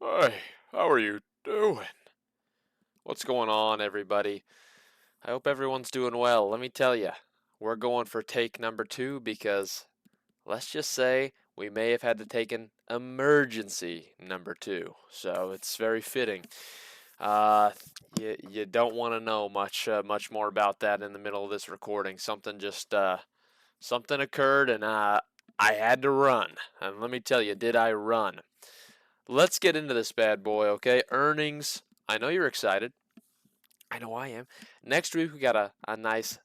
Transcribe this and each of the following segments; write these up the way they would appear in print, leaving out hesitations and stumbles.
Hi, how are you doing? What's going on, everybody? I hope everyone's doing well. Let me tell you, we're going for take number two because let's just say we may have had to take an emergency number two. So it's very fitting. Uh, you don't want to know much more about that in the middle of this recording. Something occurred and I had to run. And let me tell you, did I run? Let's get into this bad boy, okay? Earnings. I know you're excited. I know I am. Next week we got a nice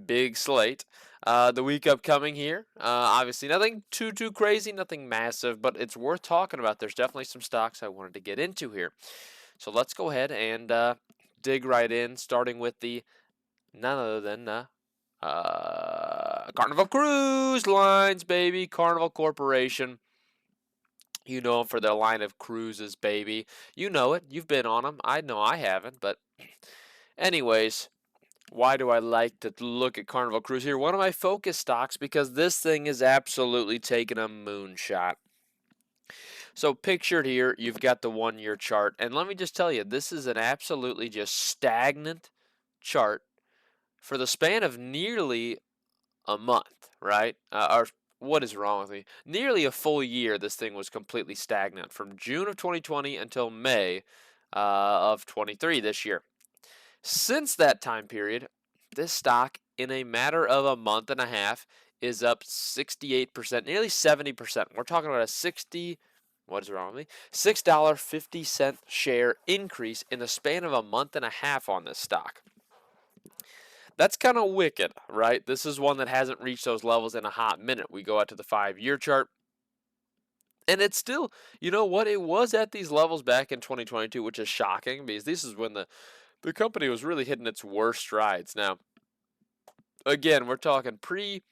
big slate. The week upcoming here, obviously nothing too crazy, nothing massive, but it's worth talking about. There's definitely some stocks I wanted to get into here. So let's go ahead and dig right in, starting with the none other than Carnival Cruise Lines, baby, Carnival Corporation. You know them for their line of cruises, baby. You know it. You've been on them. I know I haven't, but anyways, why do I like to look at Carnival Cruise here? One of my focus stocks because this thing is absolutely taking a moonshot. So pictured here, you've got the 1 year chart, and let me just tell you, this is an absolutely just stagnant chart for the span of nearly a month, right? Or what is wrong with me? Nearly a full year, this thing was completely stagnant from June of 2020 until May of 23 this year. Since that time period, this stock, in a matter of a month and a half, is up 68%, nearly 70%. We're talking about a what is wrong with me? $6.50 share increase in the span of a month and a half on this stock. That's kind of wicked, right? This is one that hasn't reached those levels in a hot minute. We go out to the 5 year chart, and it's still, you know what? It was at these levels back in 2022, which is shocking because this is when the company was really hitting its worst strides. Now, again, we're talking pre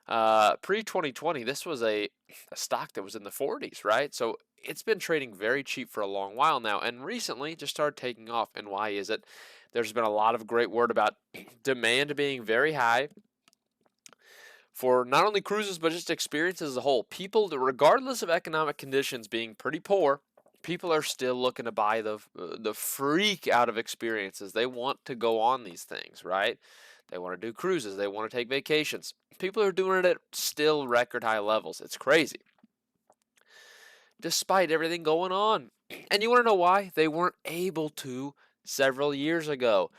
2020. This was a stock that was in the 40s, right? So it's been trading very cheap for a long while now, and recently just started taking off. And why is it? There's been a lot of great word about demand being very high for not only cruises but just experiences as a whole. People, regardless of economic conditions being pretty poor, people are still looking to buy the freak out of experiences. They want to go on these things, right? They want to do cruises. They want to take vacations. People are doing it at still record high levels. It's crazy, despite everything going on. And you want to know why? They weren't able to several years ago.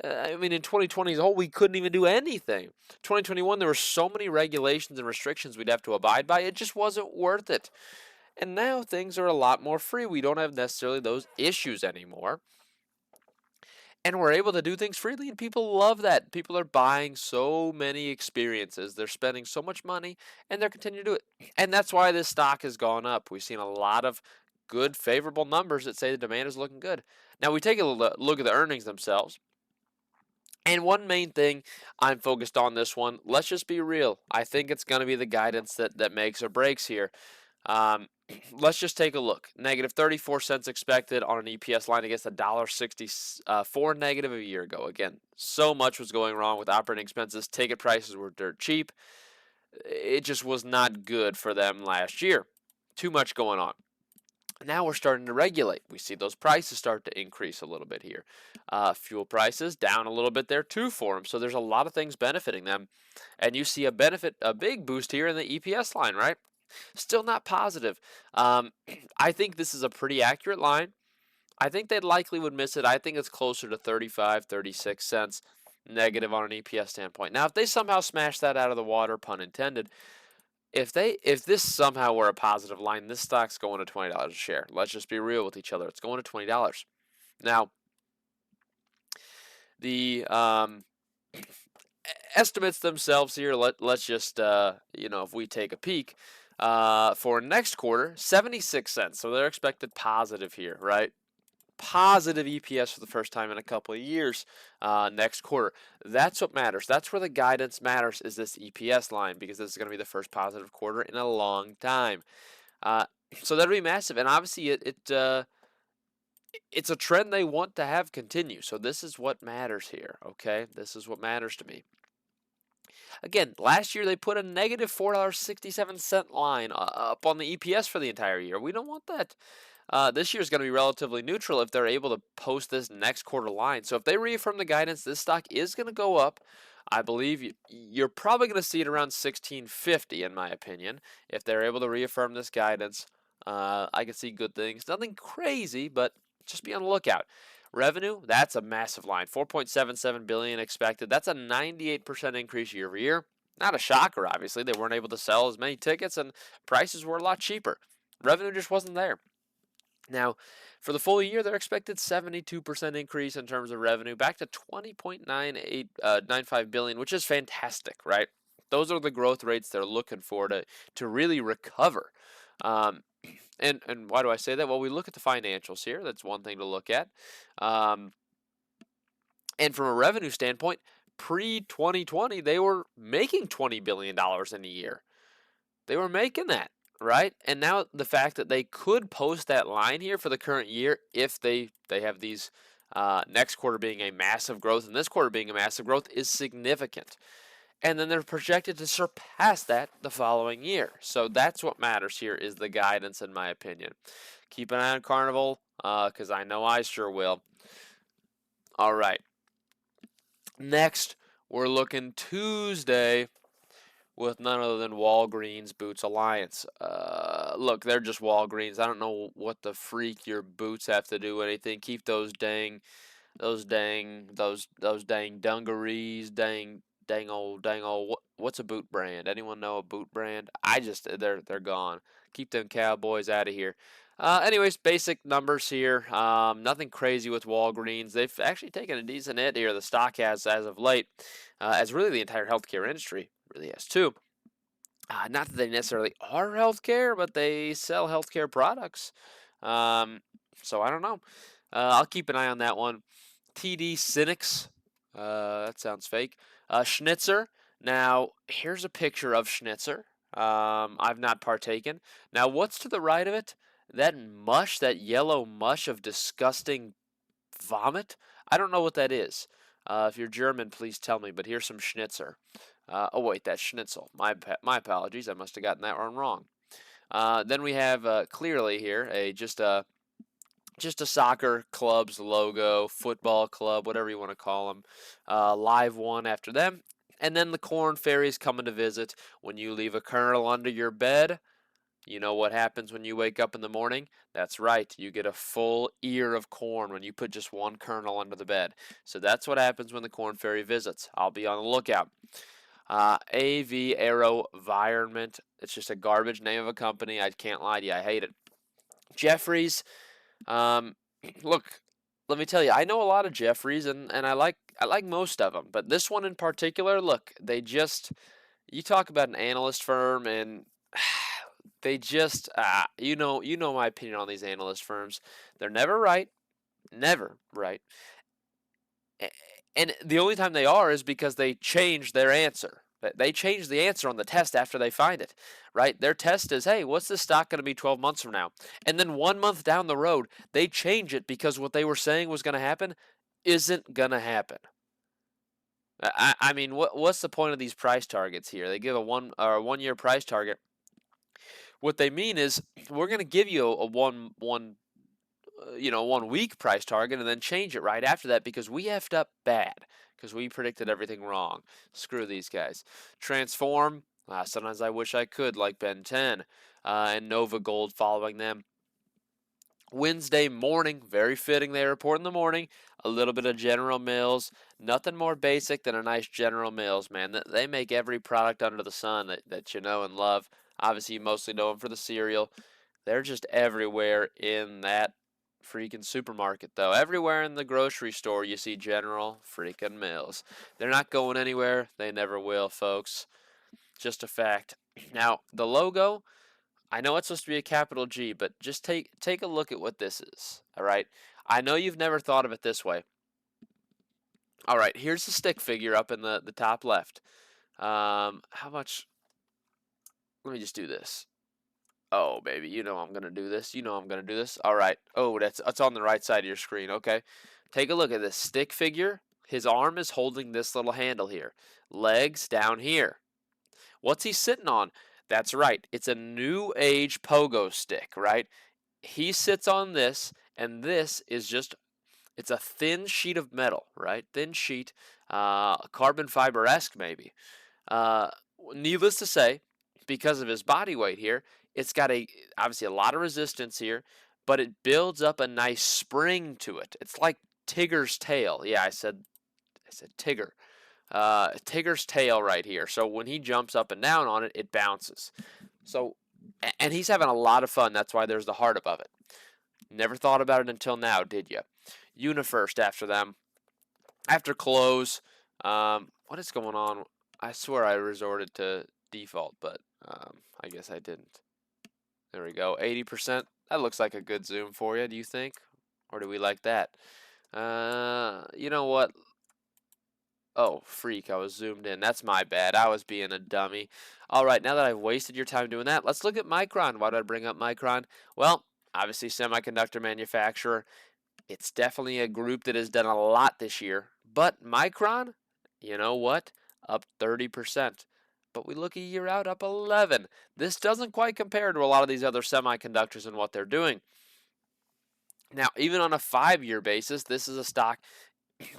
I mean, in 2020 as a whole, we couldn't even do anything. 2021, there were so many regulations and restrictions we'd have to abide by, it just wasn't worth it. And now things are a lot more free. We don't have necessarily those issues anymore. And we're able to do things freely, and people love that. People are buying so many experiences. They're spending so much money, and they're continuing to do it. And that's why this stock has gone up. We've seen a lot of good, favorable numbers that say the demand is looking good. Now, we take a look at the earnings themselves. And one main thing I'm focused on this one, let's just be real. I think it's going to be the guidance that makes or breaks here. Um, let's just take a look. Negative 34 cents expected on an EPS line against $1.64 negative a year ago. Again, so much was going wrong with operating expenses. Ticket prices were dirt cheap. It just was not good for them last year. Too much going on. Now we're starting to regulate. We see those prices start to increase a little bit here. Fuel prices down a little bit there too for them. So there's a lot of things benefiting them. And you see a big boost here in the EPS line, right? Still not positive. I think this is a pretty accurate line. I think they likely would miss it. I think it's closer to 35, 36 cents negative on an EPS standpoint. Now, if they somehow smash that out of the water, pun intended, if this somehow were a positive line, this stock's going to $20 a share. Let's just be real with each other. It's going to $20. Now, the estimates themselves here, let's just if we take a peek for next quarter, 76 cents. So they're expected positive here, right? Positive EPS for the first time in a couple of years next quarter. That's what matters. That's where the guidance matters, is this EPS line, because this is going to be the first positive quarter in a long time. So that'll be massive, and obviously it's a trend they want to have continue. So this is what matters here. Okay, this is what matters to me. Again, last year they put a negative $4.67 line up on the EPS for the entire year. We don't want that. This year is going to be relatively neutral if they're able to post this next quarter line. So if they reaffirm the guidance, this stock is going to go up. I believe you're probably going to see it around 1650, in my opinion. If they're able to reaffirm this guidance, I can see good things. Nothing crazy, but just be on the lookout. Revenue, that's a massive line. 4.77 billion expected. That's a 98% increase year over year. Not a shocker, obviously. They weren't able to sell as many tickets and prices were a lot cheaper. Revenue just wasn't there. Now, for the full year, they're expected 72% increase in terms of revenue, back to 20.9895 billion, which is fantastic, right? Those are the growth rates they're looking for to really recover. And why do I say that? Well, we look at the financials here. That's one thing to look at. And from a revenue standpoint, pre-2020, they were making $20 billion in a year. They were making that, right? And now the fact that they could post that line here for the current year, if they have these next quarter being a massive growth and this quarter being a massive growth, is significant. And then they're projected to surpass that the following year. So that's what matters here, is the guidance, in my opinion. Keep an eye on Carnival, because I know I sure will. All right. Next, we're looking Tuesday with none other than Walgreens Boots Alliance. Look, they're just Walgreens. I don't know what the freak your boots have to do with anything. Keep those dang dungarees, dang old, what's a boot brand? Anyone know a boot brand? They're gone. Keep them cowboys out of here. Anyways, basic numbers here. Nothing crazy with Walgreens. They've actually taken a decent hit here. The stock has, as of late, as really the entire healthcare industry really has too. Not that they necessarily are healthcare, but they sell healthcare products. So I don't know. I'll keep an eye on that one. TD Synnex. That sounds fake. Schnitzer. Now, here's a picture of Schnitzer. I've not partaken. Now, what's to the right of it? That mush, that yellow mush of disgusting vomit? I don't know what that is. If you're German, please tell me, but here's some Schnitzer. Oh, wait, that's Schnitzel. My apologies. I must have gotten that one wrong. Then we have clearly here just a soccer club's logo, football club, whatever you want to call them. Live one after them. And then the Corn Fairies coming to visit. When you leave a kernel under your bed, you know what happens when you wake up in the morning? That's right, you get a full ear of corn when you put just one kernel under the bed. So that's what happens when the Corn Fairy visits. I'll be on the lookout. AV AeroVironment. It's just a garbage name of a company. I can't lie to you. I hate it. Jeffries. Look, let me tell you, I know a lot of Jeffries, and I like most of them, but this one in particular, look, you talk about an analyst firm, and they just you know my opinion on these analyst firms. They're never right, and the only time they are is because they change their answer. They change the answer on the test after they find it, right? Their test is, hey, what's this stock going to be 12 months from now? And then 1 month down the road, they change it because what they were saying was going to happen isn't going to happen. I mean, what's the point of these price targets here? They give a 1 year price target. What they mean is, we're going to give you a 1 week price target and then change it right after that because we effed up bad, because we predicted everything wrong. Screw these guys. Transform. Sometimes I wish I could, like Ben 10 and Nova Gold following them. Wednesday morning, very fitting they report in the morning. A little bit of General Mills. Nothing more basic than a nice General Mills, man. They make every product under the sun that you know and love. Obviously, you mostly know them for the cereal. They're just everywhere in that freaking supermarket, though. Everywhere in the grocery store, you see General freaking Mills. They're not going anywhere. They never will, folks. Just a fact. Now, the logo, I know it's supposed to be a capital G, but just take a look at what this is, all right? I know you've never thought of it this way. All right, here's the stick figure up in the top left. How much? Let me just do this. Oh, baby, you know I'm going to do this. You know I'm going to do this. All right. Oh, that's on the right side of your screen. Okay. Take a look at this stick figure. His arm is holding this little handle here. Legs down here. What's he sitting on? That's right. It's a new age pogo stick, right? he sits on this, and this is just it's a thin sheet of metal, right? Thin sheet, carbon fiber-esque maybe. Uh, Needless to say, because of his body weight here, it's got obviously a lot of resistance here, but it builds up a nice spring to it. It's like Tigger's tail. Yeah, I said Tigger. Tigger's tail right here. So when he jumps up and down on it, it bounces. So, and he's having a lot of fun. That's why there's the heart above it. Never thought about it until now, did you? UniFirst after them. After close, what is going on? I swear I resorted to default, but I guess I didn't. There we go. 80%. That looks like a good zoom for you, do you think? Or do we like that? You know what? Oh, freak, I was zoomed in. That's my bad. I was being a dummy. All right, now that I've wasted your time doing that, let's look at Micron. Why did I bring up Micron? Well, obviously semiconductor manufacturer. It's definitely a group that has done a lot this year. But Micron, you know what? Up 30%. But we look a year out, up 11. This doesn't quite compare to a lot of these other semiconductors and what they're doing. Now, even on a 5-year basis, this is a stock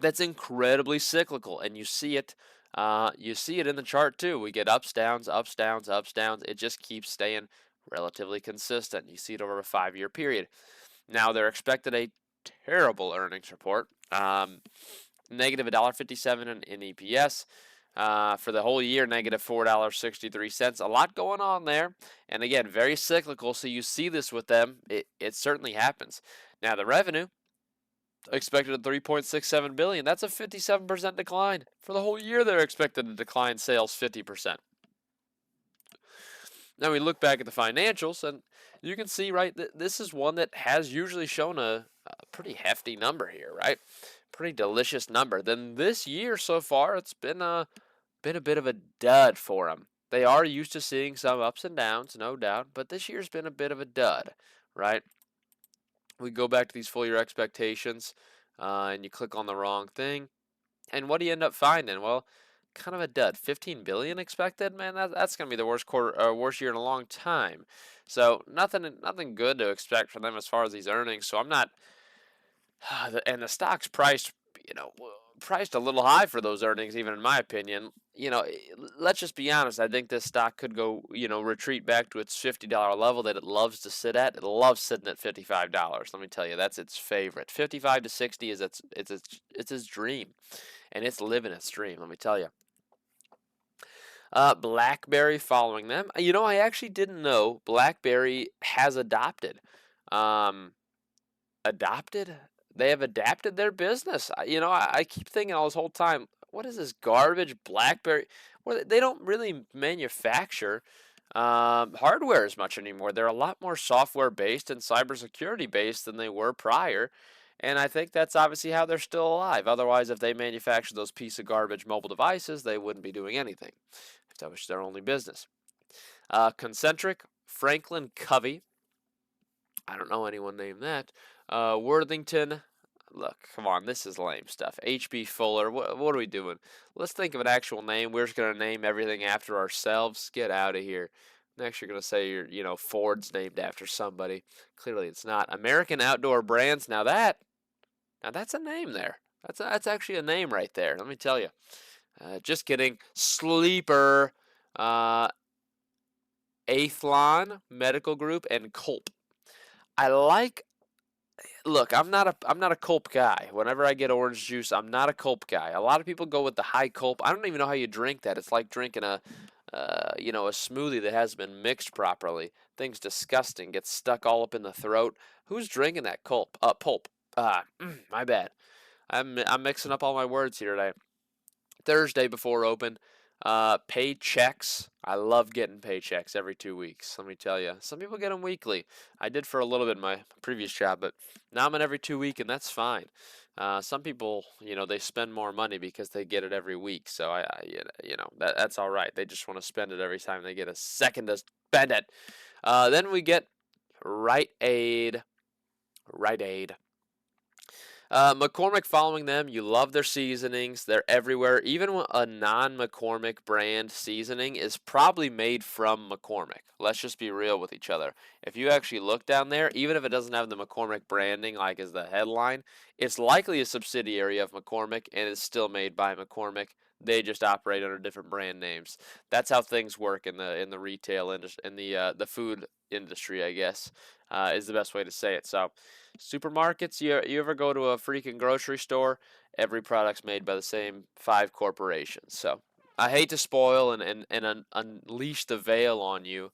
that's incredibly cyclical, and you see it. You see it in the chart too. We get ups, downs, ups, downs, ups, downs. It just keeps staying relatively consistent. You see it over a 5-year period. Now they're expected a terrible earnings report. Negative $1.57 in EPS. For the whole year, negative $4.63. A lot going on there. And again, very cyclical. So you see this with them. It certainly happens. Now the revenue expected at 3.67 billion. That's a 57% decline. For the whole year, they're expected to decline sales 50%. Now we look back at the financials, and you can see, right, this is one that has usually shown a pretty hefty number here, right? Pretty delicious number. Then this year so far, it's been a bit of a dud for them. They are used to seeing some ups and downs, no doubt, but this year's been a bit of a dud, right? We go back to these full year expectations, and you click on the wrong thing, and what do you end up finding? Well, kind of a dud. 15 billion expected, man. That's gonna be the worst year in a long time. So nothing good to expect from them as far as these earnings. So I'm not, and the stock's priced, priced a little high for those earnings, even in my opinion. Let's just be honest. I think this stock could go, retreat back to its $50 level that it loves to sit at. It loves sitting at $55. Let me tell you, that's its favorite. 55 to 60 is its dream, and it's living its dream. Let me tell you. BlackBerry following them. I actually didn't know BlackBerry has adopted. Um, Adopted? They have adapted their business. I keep thinking all this whole time, what is this garbage BlackBerry? Well, they don't really manufacture hardware as much anymore. They're a lot more software based and cybersecurity based than they were prior. And I think that's obviously how they're still alive. Otherwise, if they manufactured those piece of garbage mobile devices, they wouldn't be doing anything. If that was their only business. Concentric, Franklin Covey. I don't know anyone named that. Worthington. Look, come on, this is lame stuff. H.B. Fuller. What are we doing? Let's think of an actual name. We're just going to name everything after ourselves. Get out of here. Next, you're going to say Ford's named after somebody. Clearly, it's not. American Outdoor Brands. Now that's a name there. That's actually a name right there. Let me tell you. Just kidding. Sleeper, Athlon Medical Group, and Culp. Look, I'm not a Culp guy. Whenever I get orange juice, I'm not a Culp guy. A lot of people go with the high Culp. I don't even know how you drink that. It's like drinking a smoothie that hasn't been mixed properly. Thing's disgusting. Gets stuck all up in the throat. Who's drinking that Pulp. My bad. I'm mixing up all my words here today. Thursday before open. Paychecks. I love getting paychecks every 2 weeks. Let me tell you. Some people get them weekly. I did for a little bit in my previous job, but now I'm in every 2 week, and that's fine. Some people, they spend more money because they get it every week. So that's all right. They just want to spend it every time they get a second to spend it. Then we get Rite Aid. Rite Aid. McCormick following them. You love their seasonings. They're everywhere. Even a non-McCormick brand seasoning is probably made from McCormick. Let's just be real with each other. If you actually look down there, even if it doesn't have the McCormick branding like as the headline, it's likely a subsidiary of McCormick and is still made by McCormick. They just operate under different brand names. That's how things work in the retail industry, in the food industry, I guess, is the best way to say it. So, supermarkets, you ever go to a freaking grocery store? Every product's made by the same 5 corporations. So, I hate to spoil and unleash the veil on you.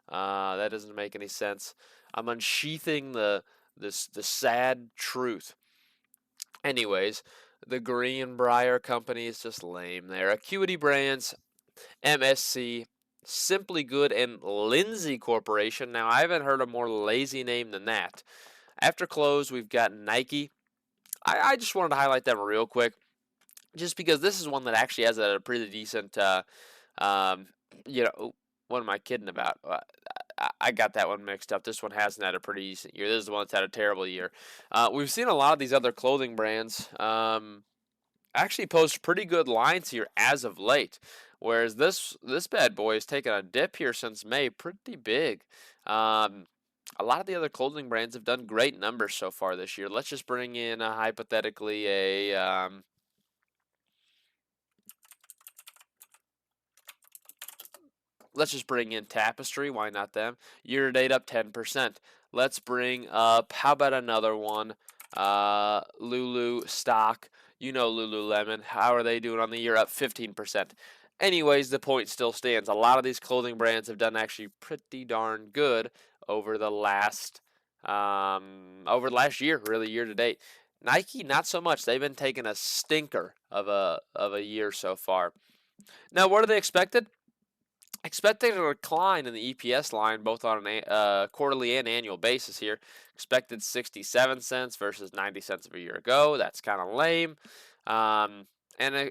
That doesn't make any sense. I'm unsheathing the sad truth. Anyways, the Greenbrier company is just lame there. Acuity Brands, MSC, Simply Good, and Lindsay Corporation. Now, I haven't heard a more lazy name than that. After close, we've got Nike. I just wanted to highlight them real quick, just because this is one that actually has a pretty decent, um, what am I kidding about? I got that one mixed up. This one hasn't had a pretty decent year. This is the one that's had a terrible year. We've seen a lot of these other clothing brands actually post pretty good lines here as of late, whereas this bad boy has taken a dip here since May, pretty big. A lot of the other clothing brands have done great numbers so far this year. Let's just bring in hypothetically let's just bring in Tapestry. Why not them? Year to date up 10%. Let's bring up, how about another one? Lulu stock. You know Lululemon. How are they doing on the year? Up 15%. Anyways, the point still stands. A lot of these clothing brands have done actually pretty darn good over the last year, really year to date. Nike, not so much. They've been taking a stinker of a year so far. Now, what are they expected? Expecting a decline in the EPS line, both on a quarterly and annual basis here. Expected 67 cents versus 90 cents of a year ago. That's kind of lame. And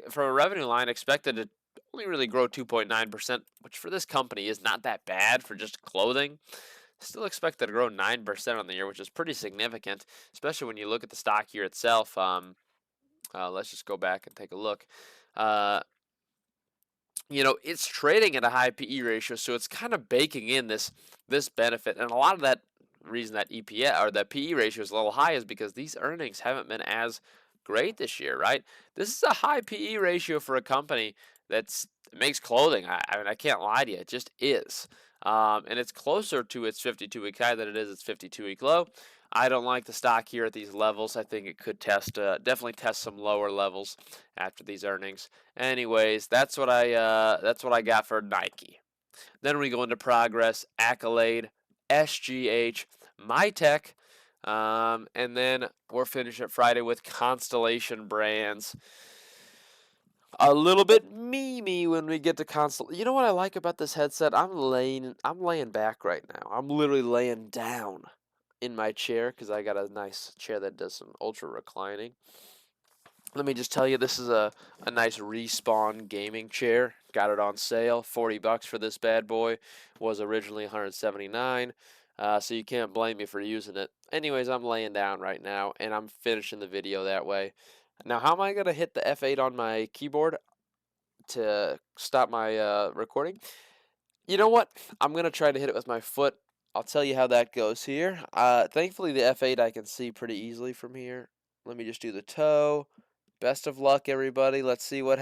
for a revenue line, expected to only really grow 2.9%, which for this company is not that bad for just clothing. Still expected to grow 9% on the year, which is pretty significant, especially when you look at the stock here itself. Let's just go back and take a look. It's trading at a high PE ratio, so it's kind of baking in this benefit. And a lot of that reason that EPS or that PE ratio is a little high is because these earnings haven't been as great this year, right? This is a high PE ratio for a company that makes clothing. I mean, I can't lie to you, it just is. And it's closer to its 52-week high than it is its 52-week low. I don't like the stock here at these levels. I think it could definitely test some lower levels after these earnings. Anyways, that's what I got for Nike. Then we go into Progress, Accolade, SGH, Mytech, and then we're finished at Friday with Constellation Brands. A little bit memey when we get to console. You know what I like about this headset? I'm laying back right now. I'm literally laying down in my chair because I got a nice chair that does some ultra reclining. Let me just tell you, this is a nice Respawn gaming chair. Got it on sale, $40 for this bad boy. Was originally $179, so you can't blame me for using it. Anyways, I'm laying down right now, and I'm finishing the video that way. Now, how am I going to hit the F8 on my keyboard to stop my recording? You know what? I'm going to try to hit it with my foot. I'll tell you how that goes here. Thankfully, the F8 I can see pretty easily from here. Let me just do the toe. Best of luck, everybody. Let's see what